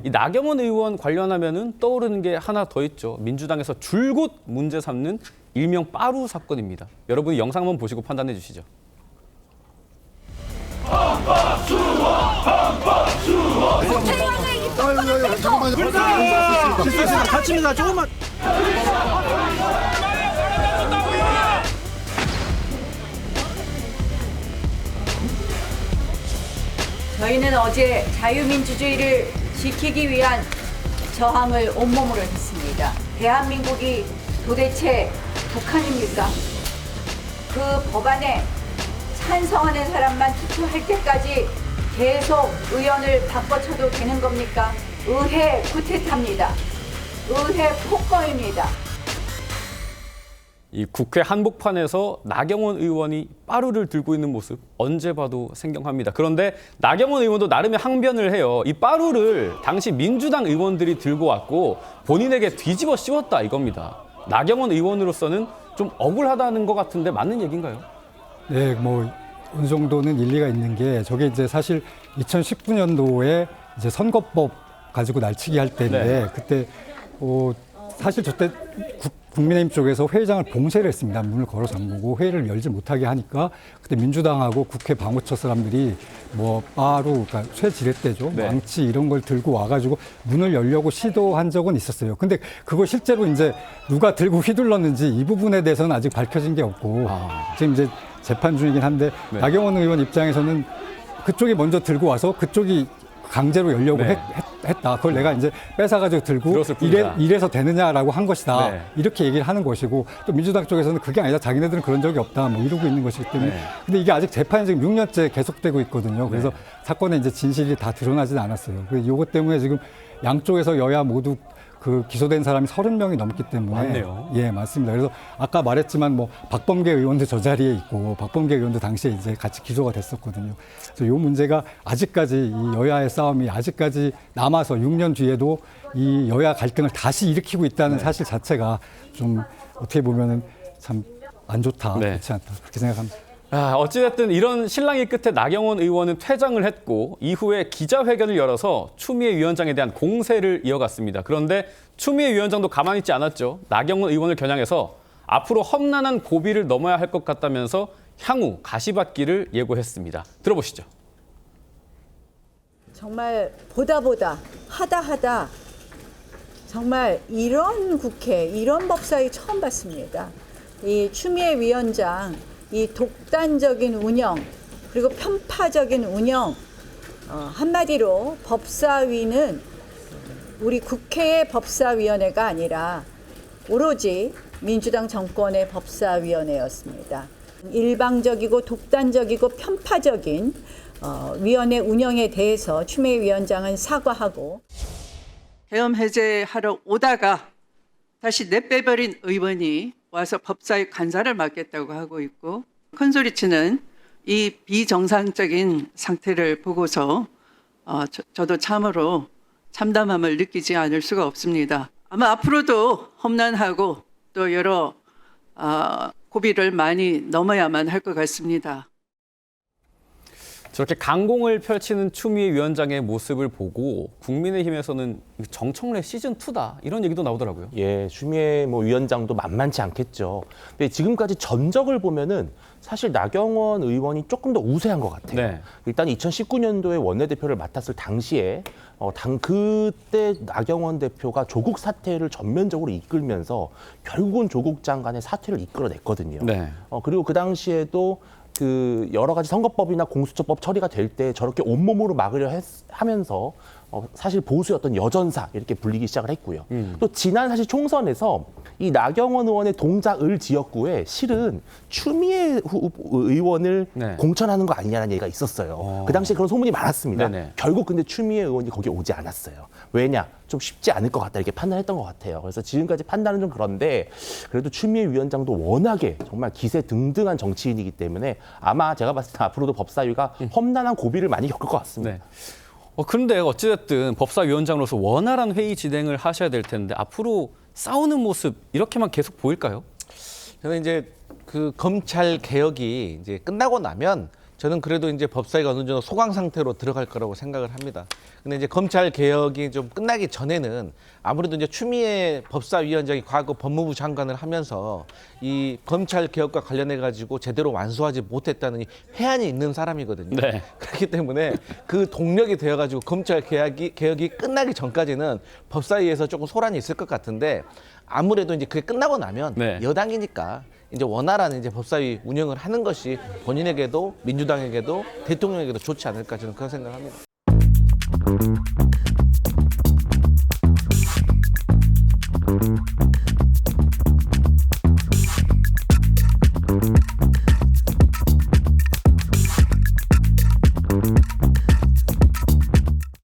이 나경원 의원 관련하면은 떠오르는 게 하나 더 있죠. 민주당에서 줄곧 문제 삼는 일명 빠루 사건입니다. 여러분이 영상 한번 보시고 판단해 주시죠. 다칩니다. 조금만. 저희는 어제 자유민주주의를 지키기 위한 저항을 온몸으로 했습니다. 대한민국이 도대체 북한입니까? 그 법안에 찬성하는 사람만 투표할 때까지 계속 의원을 바꿔쳐도 되는 겁니까? 의회 구태타입니다. 의회 폭거입니다. 이 국회 한복판에서 나경원 의원이 빠루를 들고 있는 모습 언제 봐도 생경합니다. 그런데 나경원 의원도 나름의 항변을 해요. 이 빠루를 당시 민주당 의원들이 들고 왔고 본인에게 뒤집어 씌웠다 이겁니다. 나경원 의원으로서는 좀 억울하다는 것 같은데 맞는 얘기인가요? 네, 뭐 어느 정도는 일리가 있는 게 저게 이제 사실 2019년도에 이제 선거법 가지고 날치기 할 때인데 네. 그때 사실 저때 국민의힘 쪽에서 회의장을 봉쇄를 했습니다. 문을 걸어 잠그고 회의를 열지 못하게 하니까 그때 민주당하고 국회 방호처 사람들이 뭐 빠루, 그러니까 쇠지렛대죠. 네. 망치 이런 걸 들고 와가지고 문을 열려고 시도한 적은 있었어요. 근데 그거 실제로 이제 누가 들고 휘둘렀는지 이 부분에 대해서는 아직 밝혀진 게 없고 지금 이제 재판 중이긴 한데 네. 나경원 의원 입장에서는 그쪽이 먼저 들고 와서 그쪽이 강제로 열려고 네. 했다. 그걸 내가 이제 뺏어가지고 들고 들었을 뿐이다. 이래서 되느냐라고 한 것이다. 네. 이렇게 얘기를 하는 것이고 또 민주당 쪽에서는 그게 아니다. 자기네들은 그런 적이 없다. 뭐 이러고 있는 것이기 때문에. 네. 근데 이게 아직 재판이 지금 6년째 계속되고 있거든요. 그래서 네. 사건의 이제 진실이 다 드러나지는 않았어요. 그래서 이것 때문에 지금 양쪽에서 여야 모두 그 기소된 사람이 30명이 넘기 때문에 맞네요. 예, 맞습니다. 그래서 아까 말했지만 뭐 박범계 의원도 저 자리에 있고 박범계 의원도 당시에 이제 같이 기소가 됐었거든요. 그래서 이 문제가 아직까지 이 여야의 싸움이 아직까지 남아서 6년 뒤에도 이 여야 갈등을 다시 일으키고 있다는 네. 사실 자체가 좀 어떻게 보면은 참 안 좋다, 네. 그렇지 않다 그렇게 생각합니다. 어찌됐든 이런 실랑이 끝에 나경원 의원은 퇴장을 했고 이후에 기자회견을 열어서 추미애 위원장에 대한 공세를 이어갔습니다. 그런데 추미애 위원장도 가만히 있지 않았죠. 나경원 의원을 겨냥해서 앞으로 험난한 고비를 넘어야 할 것 같다면서 향후 가시밭길을 예고했습니다. 들어보시죠. 정말 보다 하다 정말 이런 국회, 이런 법사위 처음 봤습니다. 이 추미애 위원장 이 독단적인 운영 그리고 편파적인 운영 한마디로 법사위는 우리 국회의 법사위원회가 아니라 오로지 민주당 정권의 법사위원회였습니다. 일방적이고 독단적이고 편파적인 위원회 운영에 대해서 추미애 위원장은 사과하고 계엄 해제하러 오다가 다시 내빼버린 의원이 와서 법사위 간사를 맡겠다고 하고 있고 큰소리치는 이 비정상적인 상태를 보고서 저도 참으로 참담함을 느끼지 않을 수가 없습니다. 아마 앞으로도 험난하고 또 여러 고비를 많이 넘어야만 할 것 같습니다. 저렇게 강공을 펼치는 추미애 위원장의 모습을 보고 국민의힘에서는 정청래 시즌2다 이런 얘기도 나오더라고요. 예, 추미애 위원장도 만만치 않겠죠. 근데 지금까지 전적을 보면은 사실 나경원 의원이 조금 더 우세한 것 같아요. 네. 일단 2019년도에 원내대표를 맡았을 당시에 그때 나경원 대표가 조국 사태를 전면적으로 이끌면서 결국은 조국 장관의 사퇴를 이끌어냈거든요. 네. 그리고 그 당시에도 그 여러 가지 선거법이나 공수처법 처리가 될 때 저렇게 온몸으로 막으려 하면서 사실 보수의 여전사 이렇게 불리기 시작을 했고요. 또 지난 사실 총선에서 이 나경원 의원의 동작 을 지역구에 실은 추미애 의원을 네. 공천하는 거 아니냐는 얘기가 있었어요. 그 당시에 그런 소문이 많았습니다. 네네. 결국 근데 추미애 의원이 거기 오지 않았어요. 왜냐? 좀 쉽지 않을 것 같다 이렇게 판단했던 것 같아요. 그래서 지금까지 판단은 좀 그런데 그래도 추미애 위원장도 워낙에 정말 기세 등등한 정치인이기 때문에 아마 제가 봤을 때 앞으로도 법사위가 험난한 고비를 많이 겪을 것 같습니다. 네. 그런데 어찌됐든 법사위원장으로서 원활한 회의 진행을 하셔야 될 텐데 앞으로 싸우는 모습 이렇게만 계속 보일까요? 저는 이제 그 검찰 개혁이 이제 끝나고 나면 저는 그래도 이제 법사위가 어느 정도 소강 상태로 들어갈 거라고 생각을 합니다. 근데 이제 검찰 개혁이 좀 끝나기 전에는 아무래도 이제 추미애 법사위원장이 과거 법무부 장관을 하면서 이 검찰 개혁과 관련해 가지고 제대로 완수하지 못했다는 이 회한이 있는 사람이거든요. 네. 그렇기 때문에 그 동력이 되어 가지고 검찰 개혁이 끝나기 전까지는 법사위에서 조금 소란이 있을 것 같은데 아무래도 이제 그게 끝나고 나면 네. 여당이니까 이제 원활한 이제 법사위 운영을 하는 것이 본인에게도 민주당에게도 대통령에게도 좋지 않을까 저는 그런 생각을 합니다.